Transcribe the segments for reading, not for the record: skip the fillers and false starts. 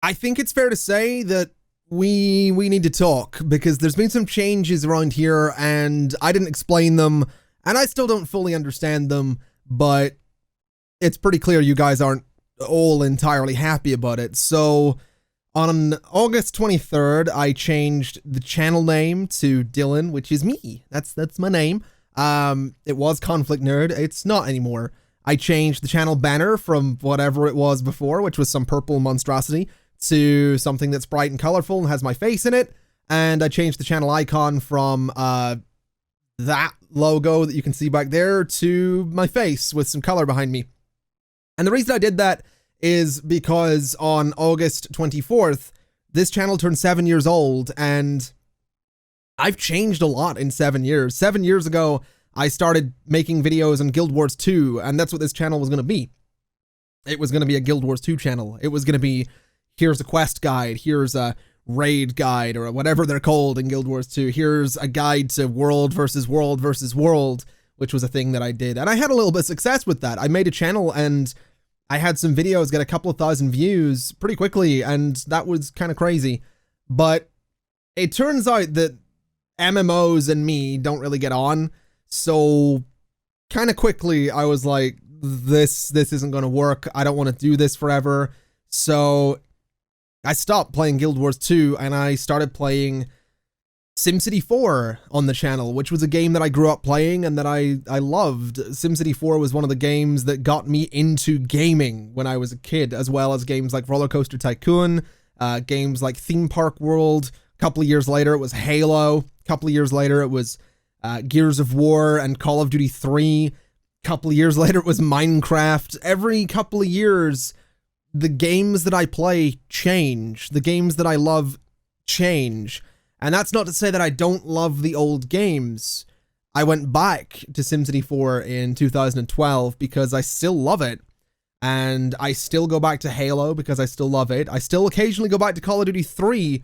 I think it's fair to say that we need to talk because there's been some changes around here and I didn't explain them and I still don't fully understand them, but it's pretty clear you guys aren't all entirely happy about it. So on August 23rd, I changed the channel name to Dylan, which is me. That's my name. It was Conflict Nerd. It's not anymore. I changed the channel banner from whatever it was before, which was some purple monstrosity, to something that's bright and colorful and has my face in it. And I changed the channel icon from that logo that you can see back there to my face with some color behind me. And the reason I did that is because on August 24th, this channel turned 7 years old, and I've changed a lot in 7 years. 7 years ago, I started making videos on Guild Wars 2, and that's what this channel was going to be. It was going to be a Guild Wars 2 channel. It was going to be, here's a quest guide, here's a raid guide, or whatever they're called in Guild Wars 2. Here's a guide to world versus world versus world, which was a thing that I did. And I had a little bit of success with that. I made a channel and I had some videos get a couple of thousand views pretty quickly, and that was kind of crazy. But it turns out that MMOs and me don't really get on. So kind of quickly, I was like, this isn't going to work. I don't want to do this forever. So I stopped playing Guild Wars 2 and I started playing SimCity 4 on the channel, which was a game that I grew up playing and that I loved. SimCity 4 was one of the games that got me into gaming when I was a kid, as well as games like Roller Coaster Tycoon, games like Theme Park World. A couple of years later, it was Halo. A couple of years later, it was Gears of War and Call of Duty 3. A couple of years later, it was Minecraft. Every couple of years, the games that I play change. The games that I love change. And that's not to say that I don't love the old games. I went back to SimCity 4 in 2012 because I still love it. And I still go back to Halo because I still love it. I still occasionally go back to Call of Duty 3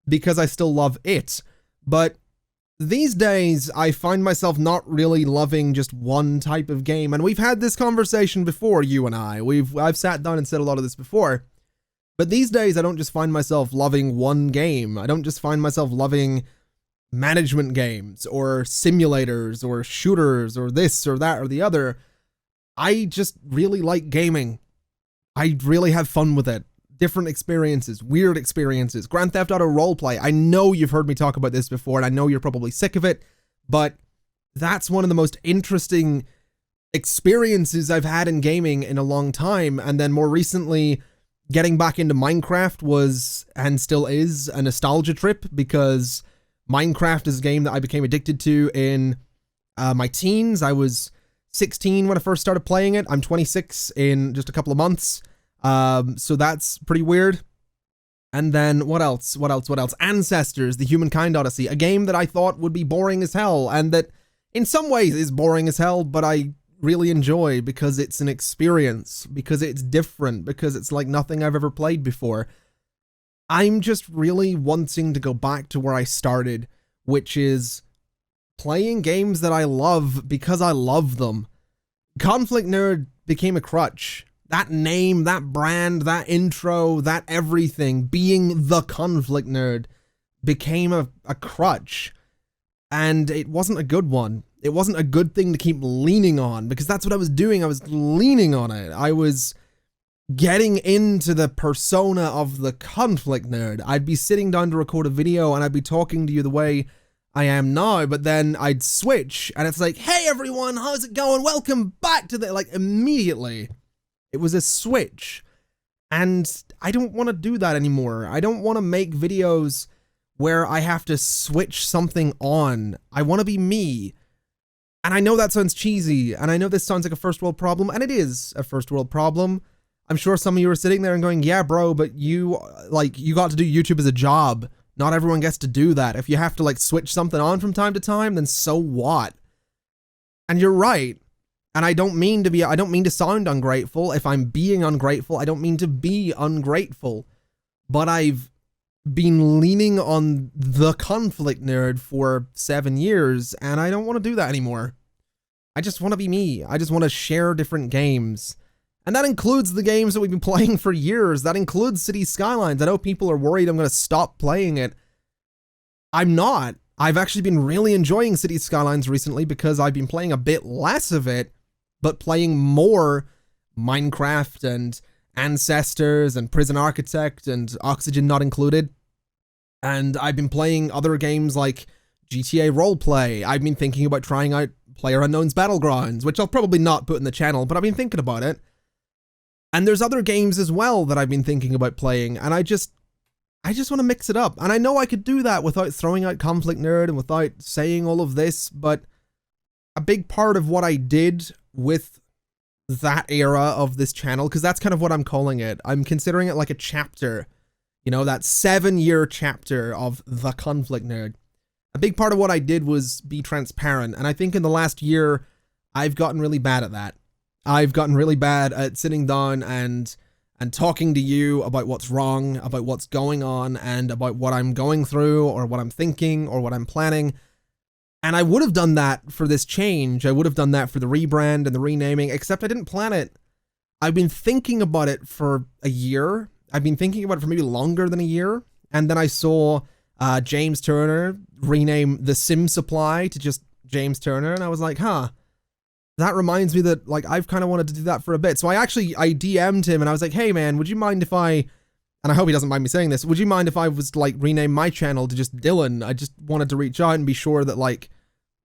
because I still love it. But these days, I find myself not really loving just one type of game. And we've had this conversation before, you and I. I've sat down and said a lot of this before. But these days, I don't just find myself loving one game. I don't just find myself loving management games or simulators or shooters or this or that or the other. I just really like gaming. I really have fun with it. Different experiences, weird experiences, Grand Theft Auto roleplay. I know you've heard me talk about this before, and I know you're probably sick of it, but that's one of the most interesting experiences I've had in gaming in a long time. And then more recently, getting back into Minecraft was, and still is, a nostalgia trip, because Minecraft is a game that I became addicted to in my teens. I was 16 when I first started playing it. I'm 26 in just a couple of months. So that's pretty weird. And then what else? Ancestors, the Humankind Odyssey, a game that I thought would be boring as hell, and that in some ways is boring as hell, but I really enjoy because it's an experience, because it's different, because it's like nothing I've ever played before. I'm just really wanting to go back to where I started, which is playing games that I love because I love them. Conflict Nerd became a crutch. That name, that brand, that intro, that everything, being the Conflict Nerd, became a crutch. And it wasn't a good one. It wasn't a good thing to keep leaning on, because that's what I was doing. I was leaning on it. I was getting into the persona of the Conflict Nerd. I'd be sitting down to record a video and I'd be talking to you the way I am now, but then I'd switch and it's like, hey everyone, how's it going? Welcome back to the, like, immediately. It was a switch, and I don't want to do that anymore. I don't want to make videos where I have to switch something on. I want to be me. And I know that sounds cheesy, and I know this sounds like a first world problem, and it is a first world problem. I'm sure some of you are sitting there and going, yeah, bro, but you got to do YouTube as a job. Not everyone gets to do that. If you have to, like, switch something on from time to time, then so what? And you're right. And I don't mean to sound ungrateful. If I'm being ungrateful, I don't mean to be ungrateful. But I've been leaning on the Conflict Nerd for 7 years, and I don't want to do that anymore. I just want to be me. I just want to share different games. And that includes the games that we've been playing for years. That includes Cities Skylines. I know people are worried I'm going to stop playing it. I'm not. I've actually been really enjoying Cities Skylines recently because I've been playing a bit less of it, but playing more Minecraft and Ancestors and Prison Architect and Oxygen Not Included. And I've been playing other games like GTA Roleplay. I've been thinking about trying out PlayerUnknown's Battlegrounds, which I'll probably not put in the channel, but I've been thinking about it. And there's other games as well that I've been thinking about playing, and I just want to mix it up. And I know I could do that without throwing out ConflictNerd and without saying all of this, but a big part of what I did with that era of this channel, because that's kind of what I'm calling it. I'm considering it like a chapter, you know, that 7-year chapter of the ConflictNerd. A big part of what I did was be transparent, and I think in the last year, I've gotten really bad at that. I've gotten really bad at sitting down and talking to you about what's wrong, about what's going on, and about what I'm going through, or what I'm thinking, or what I'm planning. And I would have done that for this change. I would have done that for the rebrand and the renaming, except I didn't plan it. I've been thinking about it for a year. I've been thinking about it for maybe longer than a year. And then I saw James Turner rename the Sim Supply to just James Turner. And I was like, huh, that reminds me that like I've kind of wanted to do that for a bit. So I DM'd him and I was like, hey man, would you mind if I, and I hope he doesn't mind me saying this, would you mind if I was to like rename my channel to just Dylan? I just wanted to reach out and be sure that like,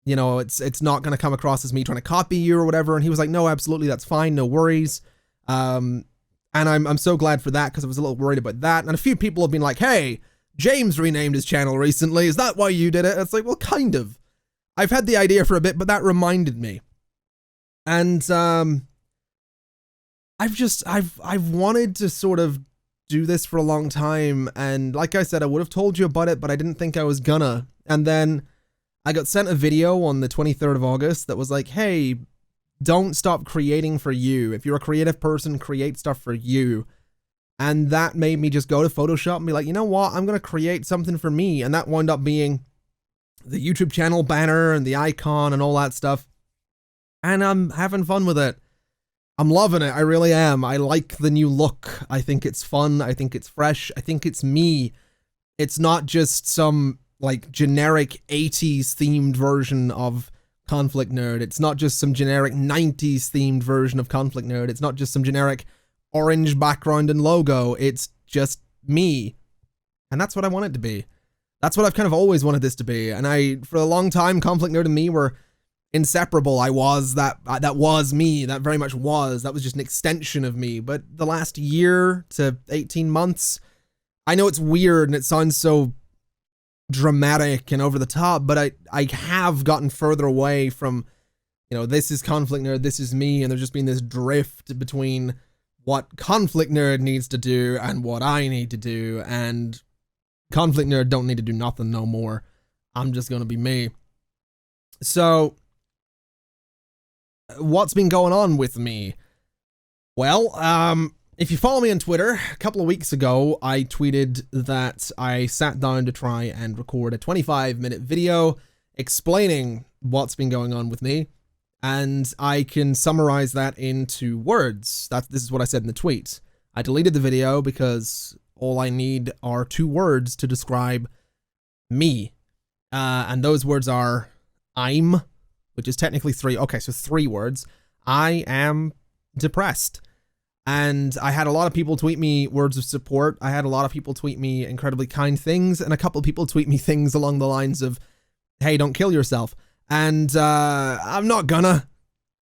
you know, it's not going to come across as me trying to copy you or whatever. And he was like, no, absolutely, that's fine, no worries. And I'm so glad for that, because I was a little worried about that. And a few people have been like, hey, James renamed his channel recently. Is that why you did it? It's like, well, kind of. I've had the idea for a bit, but that reminded me. And I've wanted to sort of do this for a long time. And like I said, I would have told you about it, but I didn't think I was gonna. And then I got sent a video on the 23rd of August that was like, hey, don't stop creating for you. If you're a creative person, create stuff for you. And that made me just go to Photoshop and be like, you know what? I'm going to create something for me. And that wound up being the YouTube channel banner and the icon and all that stuff. And I'm having fun with it. I'm loving it. I really am. I like the new look. I think it's fun. I think it's fresh. I think it's me. It's not just some like generic 80s themed version of ConflictNerd. It's not just some generic 90s themed version of ConflictNerd. It's not just some generic orange background and logo. It's just me. And that's what I want it to be. That's what I've kind of always wanted this to be. And for a long time, ConflictNerd and me were inseparable. That was me. That very much was. That was just an extension of me. But the last year to 18 months, I know it's weird and it sounds so dramatic and over the top, but I have gotten further away from, you know, this is ConflictNerd, this is me, and there's just been this drift between what ConflictNerd needs to do and what I need to do, and ConflictNerd don't need to do nothing no more. I'm just gonna be me. So, what's been going on with me? Well, if you follow me on Twitter, a couple of weeks ago, I tweeted that I sat down to try and record a 25-minute video explaining what's been going on with me, and I can summarize that into words. This is what I said in the tweet. I deleted the video because all I need are 2 words to describe me, and those words are I'm, which is technically 3. Okay, so 3 words. I am depressed. And I had a lot of people tweet me words of support. I had a lot of people tweet me incredibly kind things, and a couple of people tweet me things along the lines of, hey, don't kill yourself. And I'm not gonna.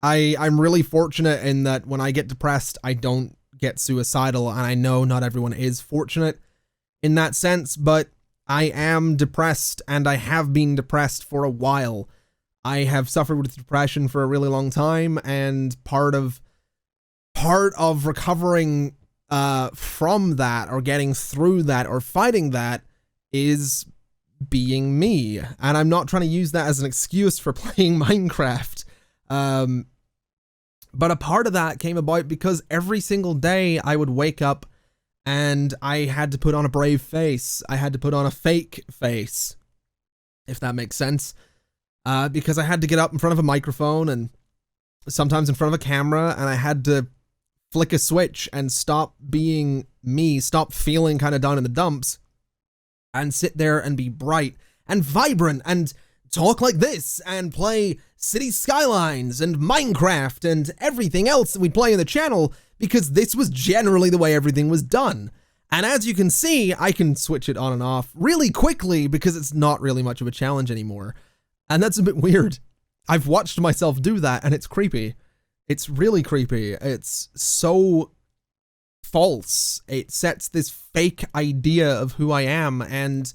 I'm really fortunate in that when I get depressed, I don't get suicidal, and I know not everyone is fortunate in that sense, but I am depressed, and I have been depressed for a while. I have suffered with depression for a really long time, and part of recovering from that, or getting through that, or fighting that, is being me. And I'm not trying to use that as an excuse for playing Minecraft. But a part of that came about because every single day I would wake up and I had to put on a brave face. I had to put on a fake face, if that makes sense. Because I had to get up in front of a microphone and sometimes in front of a camera, and I had to flick a switch and stop being me, stop feeling kind of down in the dumps, and sit there and be bright and vibrant and talk like this and play City Skylines and Minecraft and everything else that we play in the channel, because this was generally the way everything was done. And as you can see, I can switch it on and off really quickly because it's not really much of a challenge anymore. And that's a bit weird. I've watched myself do that and it's creepy. It's really creepy. It's so false. It sets this fake idea of who I am. And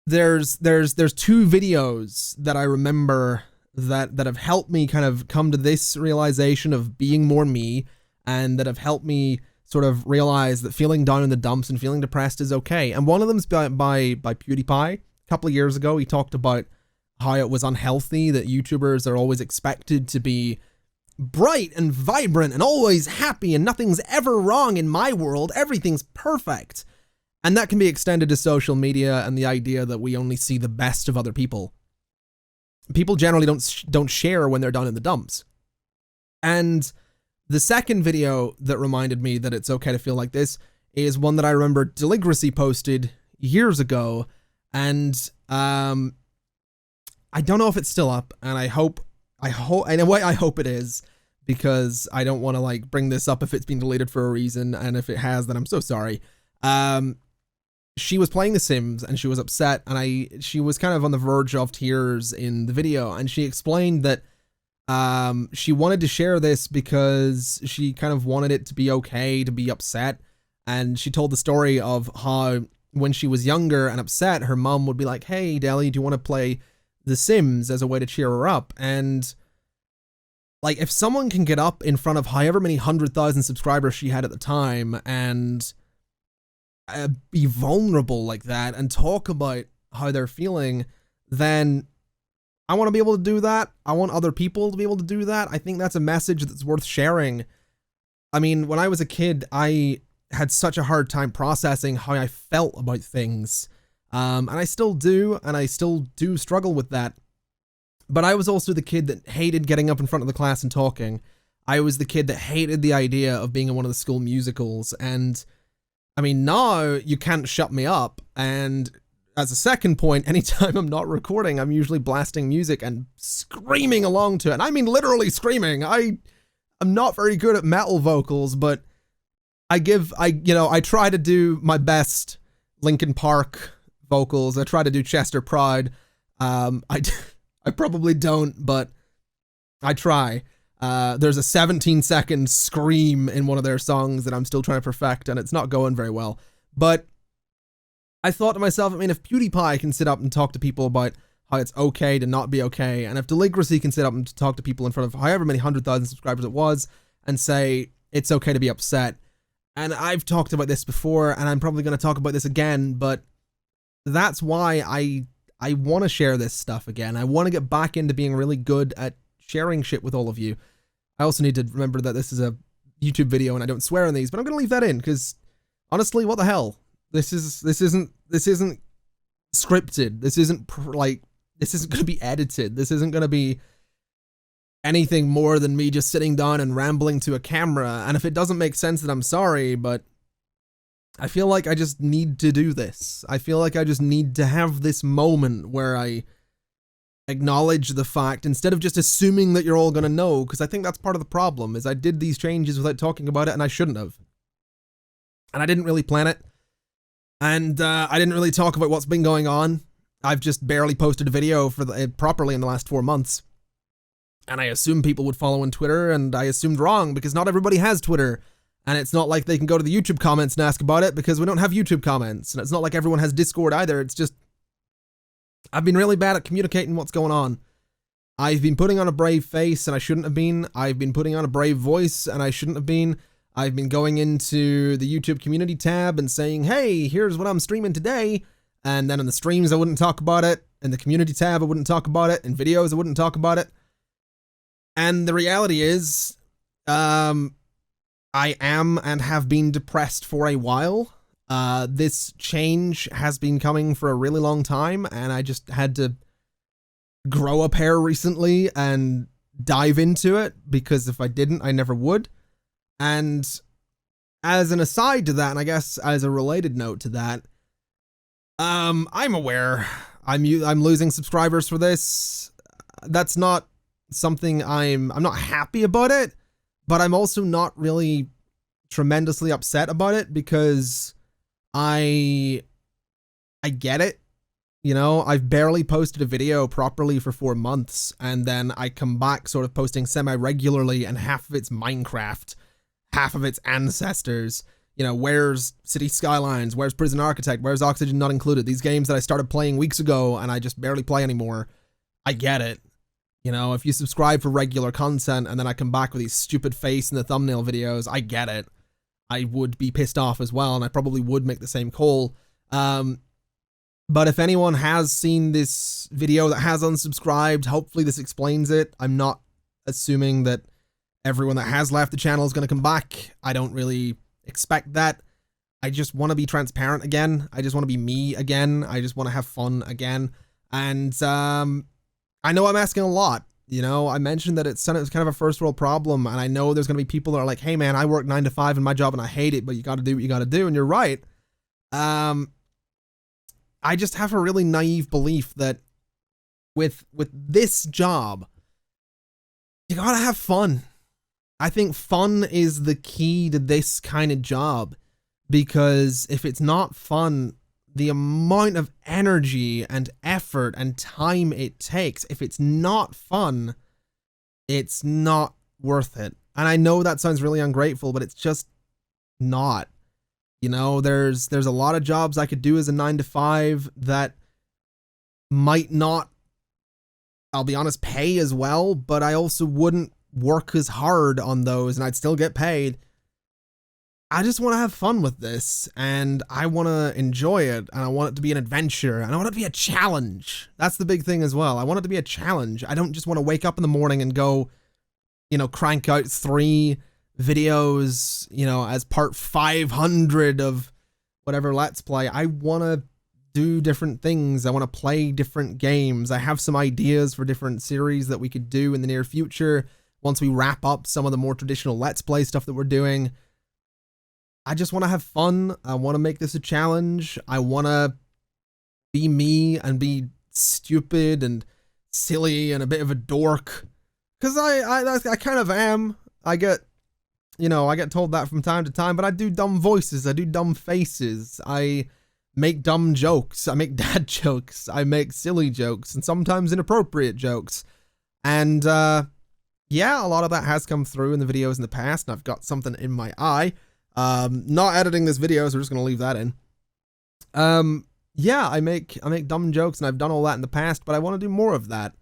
there's two videos that I remember that have helped me kind of come to this realization of being more me, and that have helped me sort of realize that feeling down in the dumps and feeling depressed is okay. And one of them's by PewDiePie. A couple of years ago, he talked about how it was unhealthy that YouTubers are always expected to be bright and vibrant and always happy and nothing's ever wrong in my world. Everything's perfect. And that can be extended to social media and the idea that we only see the best of other people. People generally don't share when they're down in the dumps. And the second video that reminded me that it's okay to feel like this is one that I remember Deligracy posted years ago. And I don't know if it's still up, and I hope it is, because I don't want to like bring this up if it's been deleted for a reason, and if it has, then I'm so sorry. She was playing The Sims and she was upset, and she was kind of on the verge of tears in the video, and she explained that she wanted to share this because she kind of wanted it to be okay to be upset. And she told the story of how when she was younger and upset, her mom would be like, "Hey, Deli, do you want to play The Sims?" as a way to cheer her up. And like, if someone can get up in front of however many 100,000 subscribers she had at the time and be vulnerable like that and talk about how they're feeling, then I want to be able to do that. I want other people to be able to do that. I think that's a message that's worth sharing. I mean, when I was a kid, I had such a hard time processing how I felt about things. And I still do, and I still do struggle with that. But I was also the kid that hated getting up in front of the class and talking. I was the kid that hated the idea of being in one of the school musicals. And I mean, now you can't shut me up. And as a second point, anytime I'm not recording, I'm usually blasting music and screaming along to it. And I mean literally screaming. I'm not very good at metal vocals, but I try to do my best Linkin Park vocals. I try to do Chester Pride. I probably don't, but I try. There's a 17-second scream in one of their songs that I'm still trying to perfect, and it's not going very well. But I thought to myself, I mean, if PewDiePie can sit up and talk to people about how it's okay to not be okay, and if Deligracy can sit up and talk to people in front of however many 100,000 subscribers it was and say it's okay to be upset, and I've talked about this before, and I'm probably going to talk about this again, but that's why I want to share this stuff again. I want to get back into being really good at sharing shit with all of you. I also need to remember that this is a YouTube video and I don't swear in these, but I'm going to leave that in because honestly, what the hell? This isn't scripted. This isn't going to be edited. This isn't going to be anything more than me just sitting down and rambling to a camera. And if it doesn't make sense, then I'm sorry, but I feel like I just need to do this. I feel like I just need to have this moment where I acknowledge the fact instead of just assuming that you're all going to know, because I think that's part of the problem, is I did these changes without talking about it and I shouldn't have. And I didn't really plan it. And I didn't really talk about what's been going on. I've just barely posted a video properly in the last 4 months. And I assumed people would follow on Twitter, and I assumed wrong because not everybody has Twitter. And it's not like they can go to the YouTube comments and ask about it because we don't have YouTube comments. And it's not like everyone has Discord either. It's just, I've been really bad at communicating what's going on. I've been putting on a brave face and I shouldn't have been. I've been putting on a brave voice and I shouldn't have been. I've been going into the YouTube community tab and saying, hey, here's what I'm streaming today. And then in the streams, I wouldn't talk about it. In the community tab, I wouldn't talk about it. In videos, I wouldn't talk about it. And the reality is, I am and have been depressed for a while. This change has been coming for a really long time, and I just had to grow a pair recently and dive into it, because if I didn't, I never would. And as an aside to that, and I guess as a related note to that, I'm aware I'm losing subscribers for this. That's not something I'm not happy about it, but I'm also not really tremendously upset about it because I get it. You know, I've barely posted a video properly for 4 months, and then I come back sort of posting semi-regularly, and half of it's Minecraft, half of it's Ancestors. You know, where's City Skylines? Where's Prison Architect? Where's Oxygen Not Included? These games that I started playing weeks ago and I just barely play anymore. I get it. You know, if you subscribe for regular content and then I come back with these stupid face in the thumbnail videos, I get it. I would be pissed off as well, and I probably would make the same call. But if anyone has seen this video that has unsubscribed, hopefully this explains it. I'm not assuming that everyone that has left the channel is going to come back. I don't really expect that. I just want to be transparent again. I just want to be me again. I just want to have fun again. And I know I'm asking a lot. You know, I mentioned that it's kind of a first world problem, and I know there's going to be people that are like, hey man, I work 9 to 5 in my job and I hate it, but you got to do what you got to do. And you're right. I just have a really naive belief that with this job, you got to have fun. I think fun is the key to this kind of job, because if it's not fun, the amount of energy and effort and time it takes, if it's not fun, it's not worth it. And I know that sounds really ungrateful, but it's just not. You know, there's a lot of jobs I could do as a 9 to 5 that might not, I'll be honest, pay as well, but I also wouldn't work as hard on those and I'd still get paid. I just want to have fun with this, and I want to enjoy it, and I want it to be an adventure, and I want it to be a challenge. That's the big thing as well. I want it to be a challenge. I don't just want to wake up in the morning and go, you know, crank out 3 videos, you know, as part 500 of whatever Let's Play. I want to do different things. I want to play different games. I have some ideas for different series that we could do in the near future once we wrap up some of the more traditional Let's Play stuff that we're doing. I just want to have fun. I want to make this a challenge. I want to be me and be stupid and silly and a bit of a dork, because I kind of am. I get told that from time to time, but I do dumb voices. I do dumb faces. I make dumb jokes. I make dad jokes. I make silly jokes and sometimes inappropriate jokes. And yeah, a lot of that has come through in the videos in the past, and I've got something in my eye. Not editing this video, so we're just gonna leave that in. Yeah, I make dumb jokes, and I've done all that in the past, but I want to do more of that.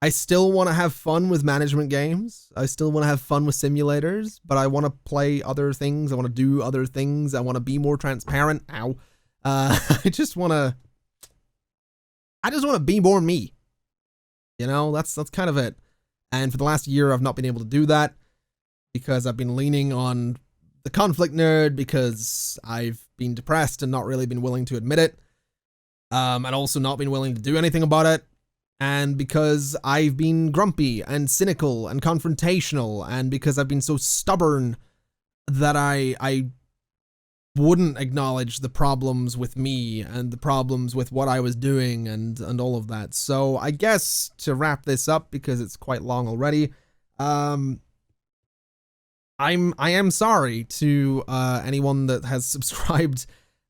I still want to have fun with management games. I still want to have fun with simulators, but I want to play other things. I want to do other things. I want to be more transparent. Ow. I just want to be more me. You know, that's kind of it. And for the last year, I've not been able to do that because I've been leaning on the ConflictNerd, because I've been depressed and not really been willing to admit it. And also not been willing to do anything about it. And because I've been grumpy and cynical and confrontational, and because I've been so stubborn that I wouldn't acknowledge the problems with me and the problems with what I was doing and all of that. So I guess to wrap this up, because it's quite long already, I am sorry to anyone that has subscribed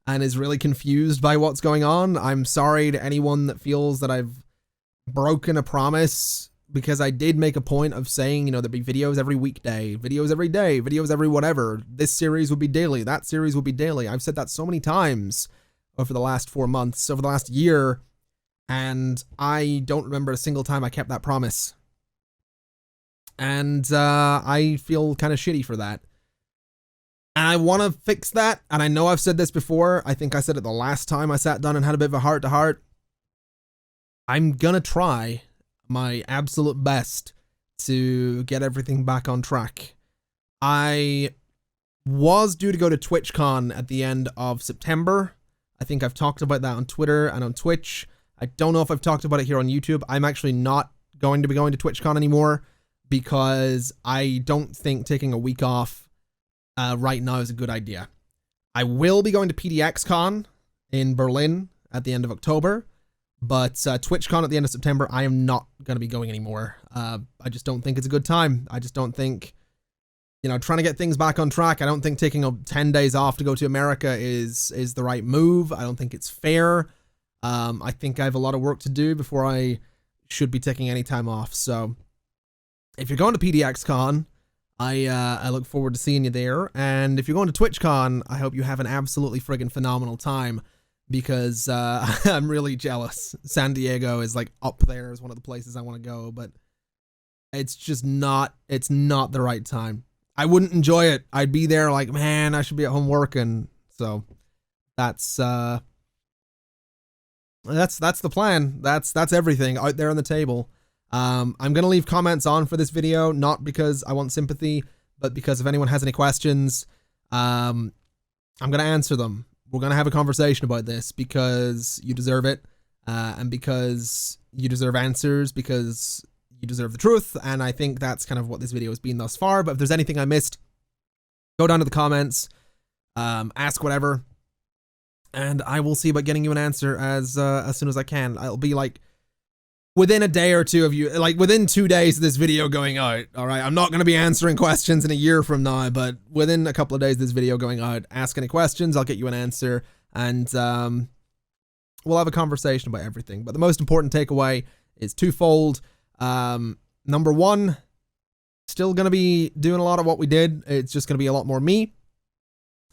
and is really confused by what's going on. I'm sorry to anyone that feels that I've broken a promise, because I did make a point of saying, you know, there'd be videos every weekday, videos every day, videos every whatever. This series would be daily, that series would be daily. I've said that so many times over the last 4 months, over the last year, and I don't remember a single time I kept that promise. And I feel kind of shitty for that. And I want to fix that, and I know I've said this before. I think I said it the last time I sat down and had a bit of a heart-to-heart. I'm gonna try my absolute best to get everything back on track. I was due to go to TwitchCon at the end of September. I think I've talked about that on Twitter and on Twitch. I don't know if I've talked about it here on YouTube. I'm actually not going to be going to TwitchCon anymore, because I don't think taking a week off right now is a good idea. I will be going to PDXCon in Berlin at the end of October, but TwitchCon at the end of September, I am not going to be going anymore. I just don't think it's a good time. I just don't think, you know, trying to get things back on track. I don't think taking 10 days off to go to America is the right move. I don't think it's fair. I think I have a lot of work to do before I should be taking any time off. So if you're going to PDXCon, I look forward to seeing you there. And if you're going to TwitchCon, I hope you have an absolutely friggin' phenomenal time, because I'm really jealous. San Diego is like up there as one of the places I want to go, but it's just not, it's not the right time. I wouldn't enjoy it. I'd be there like, man, I should be at home working. So that's the plan. That's everything out there on the table. I'm going to leave comments on for this video, not because I want sympathy, but because if anyone has any questions, I'm going to answer them. We're going to have a conversation about this because you deserve it, and because you deserve answers, because you deserve the truth. And I think that's kind of what this video has been thus far. But if there's anything I missed, go down to the comments, ask whatever, and I will see about getting you an answer as soon as I can. I'll be like, within a day or two of you, like within 2 days of this video going out, all right? I'm not going to be answering questions in a year from now, but within a couple of days of this video going out, ask any questions, I'll get you an answer, and we'll have a conversation about everything. But the most important takeaway is twofold. Number one, still going to be doing a lot of what we did. It's just going to be a lot more me.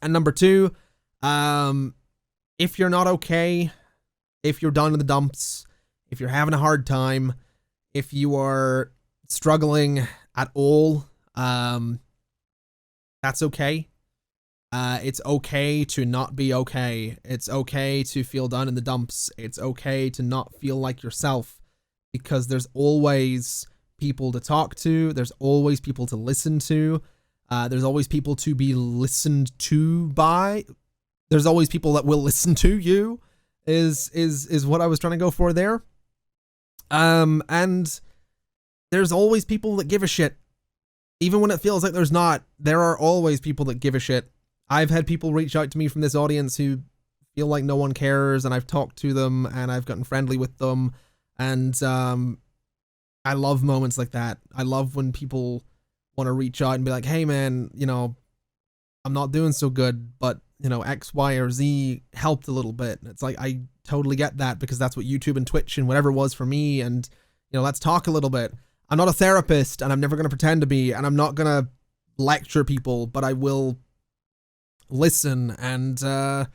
And number two, if you're not okay, if you're down in the dumps, if you're having a hard time, if you are struggling at all, that's okay. It's okay to not be okay. It's okay to feel down in the dumps. It's okay to not feel like yourself, because there's always people to talk to. There's always people to listen to. There's always people to be listened to by. There's always people that will listen to you is what I was trying to go for there. And there's always people that give a shit. Even when it feels like there's not, there are always people that give a shit. I've had people reach out to me from this audience who feel like no one cares, and I've talked to them and I've gotten friendly with them. And, I love moments like that. I love when people want to reach out and be like, hey man, you know, I'm not doing so good, but you know, X, Y, or Z helped a little bit. And it's like, I totally get that, because that's what YouTube and Twitch and whatever was for me. And, you know, let's talk a little bit. I'm not a therapist, and I'm never going to pretend to be, and I'm not going to lecture people, but I will listen. And there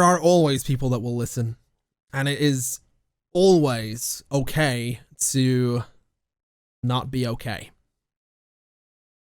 are always people that will listen. And it is always okay to not be okay.